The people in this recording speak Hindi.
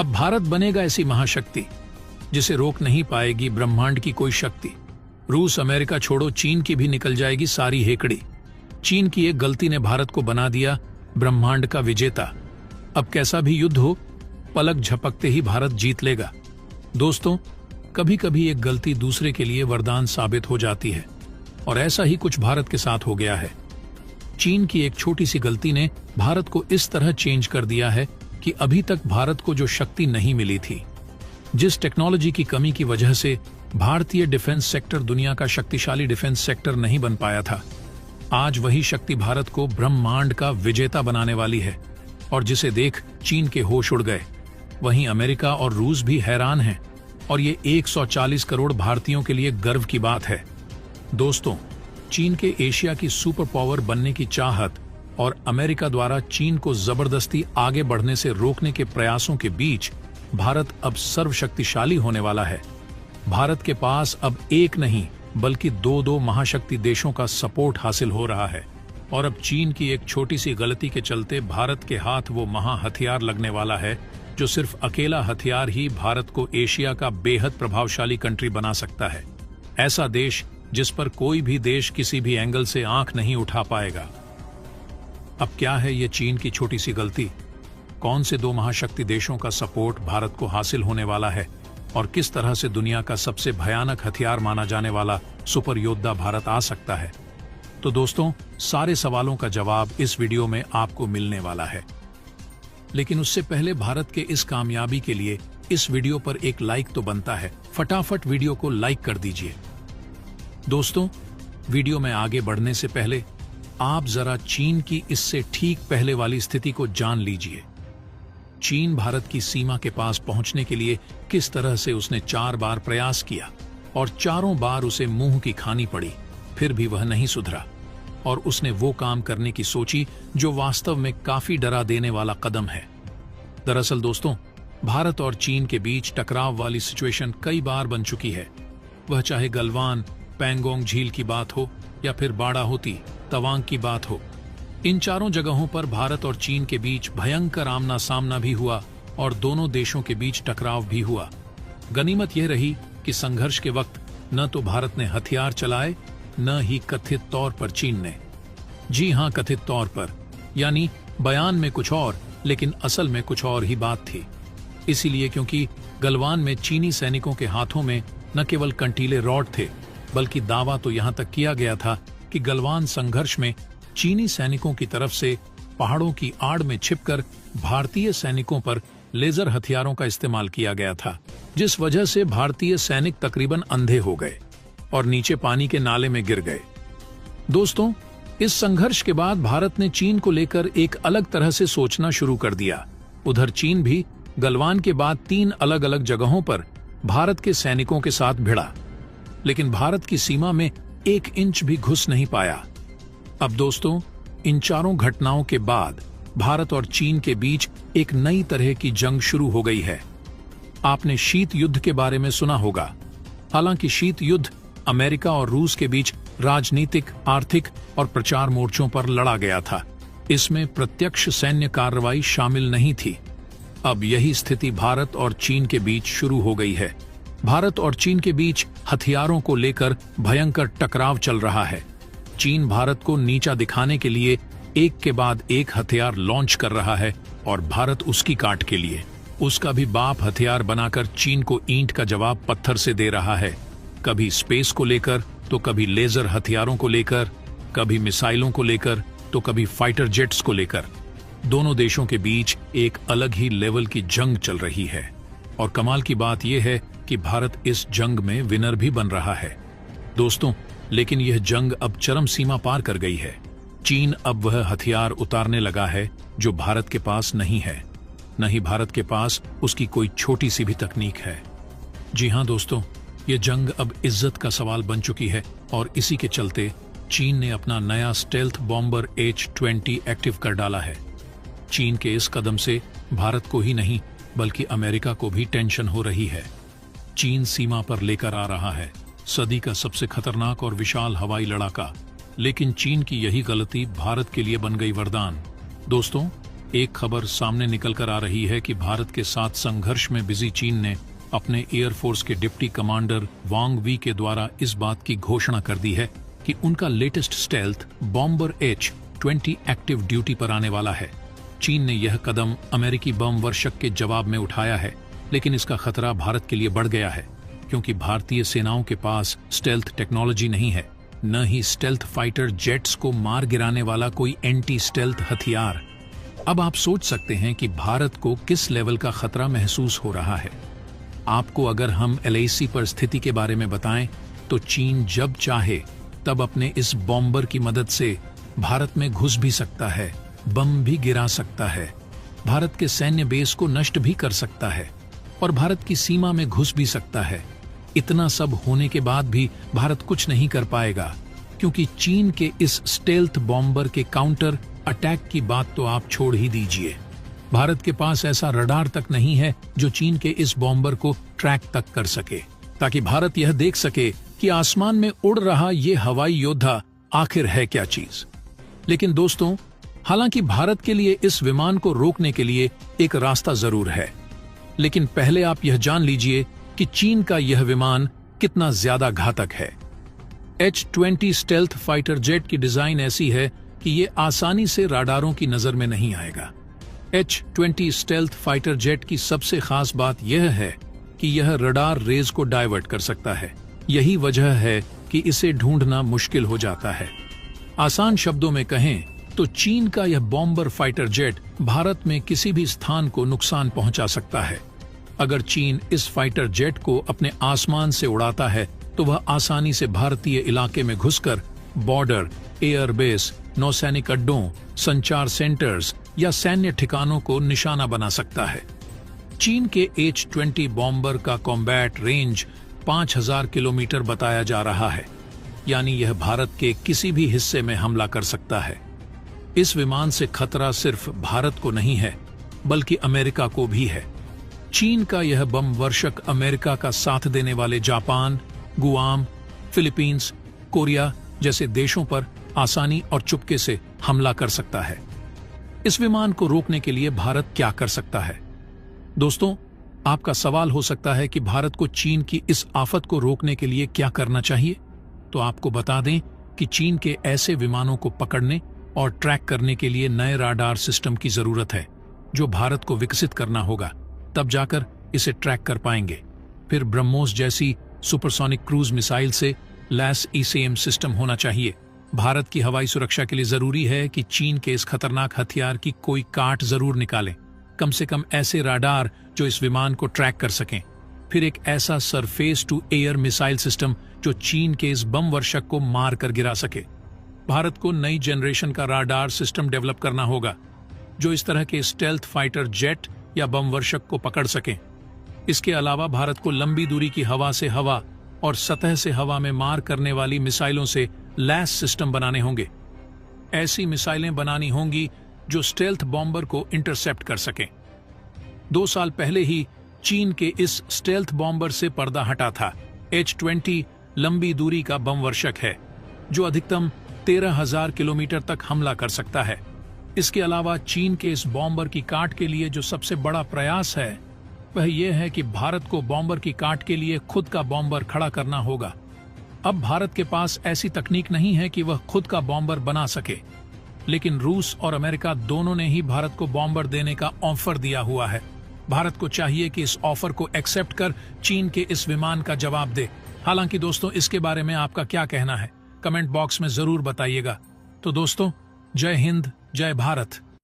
अब भारत बनेगा ऐसी महाशक्ति जिसे रोक नहीं पाएगी ब्रह्मांड की कोई शक्ति। रूस अमेरिका छोड़ो, चीन की भी निकल जाएगी सारी हेकड़ी। चीन की एक गलती ने भारत को बना दिया ब्रह्मांड का विजेता। अब कैसा भी युद्ध हो, पलक झपकते ही भारत जीत लेगा। दोस्तों, कभी कभी एक गलती दूसरे के लिए वरदान साबित हो जाती है, और ऐसा ही कुछ भारत के साथ हो गया है। चीन की एक छोटी सी गलती ने भारत को इस तरह चेंज कर दिया है कि अभी तक भारत को जो शक्ति नहीं मिली थी, जिस टेक्नोलॉजी की कमी की वजह से भारतीय डिफेंस सेक्टर दुनिया का शक्तिशाली डिफेंस सेक्टर नहीं बन पाया था, आज वही शक्ति भारत को ब्रह्मांड का विजेता बनाने वाली है, और जिसे देख चीन के होश उड़ गए। वहीं अमेरिका और रूस भी हैरान हैं, और ये 140 करोड़ भारतीयों के लिए गर्व की बात है। दोस्तों, चीन के एशिया की सुपर पावर बनने की चाहत और अमेरिका द्वारा चीन को जबरदस्ती आगे बढ़ने से रोकने के प्रयासों के बीच भारत अब सर्वशक्तिशाली होने वाला है। भारत के पास अब एक नहीं बल्कि दो महाशक्ति देशों का सपोर्ट हासिल हो रहा है, और अब चीन की एक छोटी सी गलती के चलते भारत के हाथ वो महा हथियार लगने वाला है जो सिर्फ अकेला हथियार ही भारत को एशिया का बेहद प्रभावशाली कंट्री बना सकता है। ऐसा देश जिस पर कोई भी देश किसी भी एंगल से आंख नहीं उठा पाएगा। अब क्या है ये चीन की छोटी सी गलती? कौन से दो महाशक्ति देशों का सपोर्ट भारत को हासिल होने वाला है, और किस तरह से दुनिया का सबसे भयानक हथियार माना जाने वाला सुपर योद्धा भारत आ सकता है? तो दोस्तों, सारे सवालों का जवाब इस वीडियो में आपको मिलने वाला है। लेकिन उससे पहले भारत के इस कामयाबी के लिए इस वीडियो पर एक लाइक तो बनता है। फटाफट वीडियो को लाइक कर दीजिए। दोस्तों, वीडियो में आगे बढ़ने से पहले आप जरा चीन की इससे ठीक पहले वाली स्थिति को जान लीजिए। चीन भारत की सीमा के पास पहुंचने के लिए किस तरह से उसने 4 बार प्रयास किया, और चारों बार उसे मुंह की खानी पड़ी, फिर भी वह नहीं सुधरा, और उसने वो काम करने की सोची जो वास्तव में काफी डरा देने वाला कदम है। दरअसल दोस्तों, भारत और चीन के बीच टकराव वाली सिचुएशन कई बार बन चुकी है। वह चाहे गलवान पैंगोंग झील की बात हो या फिर बाड़ा होती तवांग की बात हो, इन चारों जगहों पर भारत और चीन के बीच भयंकर आमना सामना भी हुआ और दोनों देशों के बीच टकराव भी हुआ। गनीमत यह रही कि संघर्ष के वक्त न तो भारत ने हथियार चलाए, न ही कथित तौर पर चीन ने। जी हां, कथित तौर पर, यानी बयान में कुछ और लेकिन असल में कुछ और ही बात थी। इसीलिए क्योंकि गलवान में चीनी सैनिकों के हाथों में न केवल कंटीले रॉड थे, बल्कि दावा तो यहां तक किया गया था कि गलवान संघर्ष में चीनी सैनिकों की तरफ से पहाड़ों की आड़ में छिपकर भारतीय सैनिकों पर लेजर हथियारों का इस्तेमाल किया गया था, जिस वजह से भारतीय सैनिक तकरीबन अंधे हो गए और नीचे पानी के नाले में गिर गए। दोस्तों, इस संघर्ष के बाद भारत ने चीन को लेकर एक अलग तरह से सोचना शुरू कर दिया। उधर चीन भी गलवान के बाद 3 अलग अलग जगहों पर भारत के सैनिकों के साथ भिड़ा, लेकिन भारत की सीमा में 1 इंच भी घुस नहीं पाया। अब दोस्तों, इन चारों घटनाओं के बाद भारत और चीन के बीच एक नई तरह की जंग शुरू हो गई है। आपने शीत युद्ध के बारे में सुना होगा। हालांकि शीत युद्ध अमेरिका और रूस के बीच राजनीतिक, आर्थिक और प्रचार मोर्चों पर लड़ा गया था। इसमें प्रत्यक्ष सैन्य कार्रवाई शामिल नहीं थी। अब यही स्थिति भारत और चीन के बीच शुरू हो गई है। भारत और चीन के बीच हथियारों को लेकर भयंकर टकराव चल रहा है। चीन भारत को नीचा दिखाने के लिए एक के बाद एक हथियार लॉन्च कर रहा है, और भारत उसकी काट के लिए उसका भी बाप हथियार बनाकर चीन को ईंट का जवाब पत्थर से दे रहा है। कभी स्पेस को लेकर, तो कभी लेजर हथियारों को लेकर, कभी मिसाइलों को लेकर, तो कभी फाइटर जेट्स को लेकर। दोनों देशों के बीच एक अलग ही लेवल की जंग चल रही है, और कमाल की बात यह है कि भारत इस जंग में विनर भी बन रहा है। दोस्तों, लेकिन यह जंग अब चरम सीमा पार कर गई है। चीन अब वह हथियार उतारने लगा है जो भारत के पास नहीं है, न ही भारत के पास उसकी कोई छोटी सी भी तकनीक है। जी हां दोस्तों, ये जंग अब इज्जत का सवाल बन चुकी है, और इसी के चलते चीन ने अपना नया स्टेल्थ बॉम्बर H-20 एक्टिव कर डाला है। चीन के इस कदम से भारत को ही नहीं बल्कि अमेरिका को भी टेंशन हो रही है। चीन सीमा पर लेकर आ रहा है सदी का सबसे खतरनाक और विशाल हवाई लड़ाका, लेकिन चीन की यही गलती भारत के लिए बन गई वरदान। दोस्तों, एक खबर सामने निकल कर आ रही है कि भारत के साथ संघर्ष में बिजी चीन ने अपने एयरफोर्स के डिप्टी कमांडर वांग वी के द्वारा इस बात की घोषणा कर दी है कि उनका latest stealth bomber H-20 active duty पर आने वाला है। चीन ने यह कदम अमेरिकी बम वर्षक के जवाब में उठाया है, लेकिन इसका खतरा भारत के लिए बढ़ गया है, क्योंकि भारतीय सेनाओं के पास स्टेल्थ टेक्नोलॉजी नहीं है, न ही स्टेल्थ फाइटर जेट्स को मार गिराने वाला कोई एंटी स्टेल्थ हथियार। अब आप सोच सकते हैं कि भारत को किस लेवल का खतरा महसूस हो रहा है। आपको अगर हम LAC पर स्थिति के बारे में बताएं तो चीन जब चाहे तब अपने इस बॉम्बर की मदद से भारत में घुस भी सकता है, बम भी गिरा सकता है, भारत के सैन्य बेस को नष्ट भी कर सकता है और भारत की सीमा में घुस भी सकता है। इतना सब होने के बाद भी भारत कुछ नहीं कर पाएगा, क्योंकि चीन के इस स्टेल्थ बॉम्बर के काउंटर अटैक की बात तो आप छोड़ ही दीजिए। भारत के पास ऐसा रडार तक नहीं है जो चीन के इस बॉम्बर को ट्रैक तक कर सके, ताकि भारत यह देख सके कि आसमान में उड़ रहा ये हवाई योद्धा आखिर है क्या चीज। लेकिन दोस्तों, हालांकि भारत के लिए इस विमान को रोकने के लिए एक रास्ता जरूर है, लेकिन पहले आप यह जान लीजिए कि चीन का यह विमान कितना ज्यादा घातक है। H-20 स्टेल्थ फाइटर जेट की डिजाइन ऐसी है कि ये आसानी से राडारों की नजर में नहीं आएगा। H-20 स्टेल्थ फाइटर जेट की सबसे खास बात यह है कि यह रडार रेज को डाइवर्ट कर सकता है। यही वजह है कि इसे ढूंढना मुश्किल हो जाता है। आसान शब्दों में कहें तो चीन का यह बॉम्बर फाइटर जेट भारत में किसी भी स्थान को नुकसान पहुंचा सकता है। अगर चीन इस फाइटर जेट को अपने आसमान से उड़ाता है तो वह आसानी से भारतीय इलाके में घुसकर बॉर्डर, एयरबेस, नौसैनिक अड्डों, संचार सेंटर्स या सैन्य ठिकानों को निशाना बना सकता है। चीन के H-20 बॉम्बर का कॉम्बैट रेंज 5000 किलोमीटर बताया जा रहा है, यानी यह भारत के किसी भी हिस्से में हमला कर सकता है। इस विमान से खतरा सिर्फ भारत को नहीं है, बल्कि अमेरिका को भी है। चीन का यह बम वर्षक अमेरिका का साथ देने वाले जापान, गुआम, फिलीपींस, कोरिया जैसे देशों पर आसानी और चुपके से हमला कर सकता है। इस विमान को रोकने के लिए भारत क्या कर सकता है? दोस्तों, आपका सवाल हो सकता है कि भारत को चीन की इस आफत को रोकने के लिए क्या करना चाहिए? तो आपको बता दें कि चीन के ऐसे विमानों को पकड़ने और ट्रैक करने के लिए नए राडार सिस्टम की जरूरत है, जो भारत को विकसित करना होगा, तब जाकर इसे ट्रैक कर पाएंगे। फिर ब्रह्मोस जैसी सुपरसोनिक क्रूज मिसाइल से लैस ECM सिस्टम होना चाहिए। भारत की हवाई सुरक्षा के लिए जरूरी है कि चीन के इस खतरनाक हथियार की कोई काट जरूर निकालें, कम से कम ऐसे राडार जो इस विमान को ट्रैक कर सकें। फिर एक ऐसा surface to air missile system जो चीन के इस बम वर्षक को मार कर गिरा सके। भारत को नई जनरेशन का राडार सिस्टम डेवलप करना होगा, जो इस तरह के स्टेल्थ फाइटर जेट या बम वर्षक को पकड़ सकें। इसके अलावा भारत को लंबी दूरी की हवा से हवा और सतह से हवा में मार करने वाली मिसाइलों से लैस सिस्टम बनाने होंगे। ऐसी मिसाइलें बनानी होंगी जो स्टेल्थ बॉम्बर को इंटरसेप्ट कर सकें। 2 साल पहले ही चीन के इस स्टेल्थ बॉम्बर से पर्दा हटा था। H-20 लंबी दूरी का बम वर्षक है, जो अधिकतम 13,000 किलोमीटर तक हमला कर सकता है। इसके अलावा चीन के इस बॉम्बर की काट के लिए जो सबसे बड़ा प्रयास है, वह यह है कि भारत को बॉम्बर की काट के लिए खुद का बॉम्बर खड़ा करना होगा। अब भारत के पास ऐसी तकनीक नहीं है कि वह खुद का बॉम्बर बना सके, लेकिन रूस और अमेरिका दोनों ने ही भारत को बॉम्बर देने का ऑफर दिया हुआ है। भारत को चाहिए कि इस ऑफर को एक्सेप्ट कर चीन के इस विमान का जवाब दे। हालांकि दोस्तों, इसके बारे में आपका क्या कहना है, कमेंट बॉक्स में जरूर बताइएगा। तो दोस्तों, जय हिंद, जय भारत।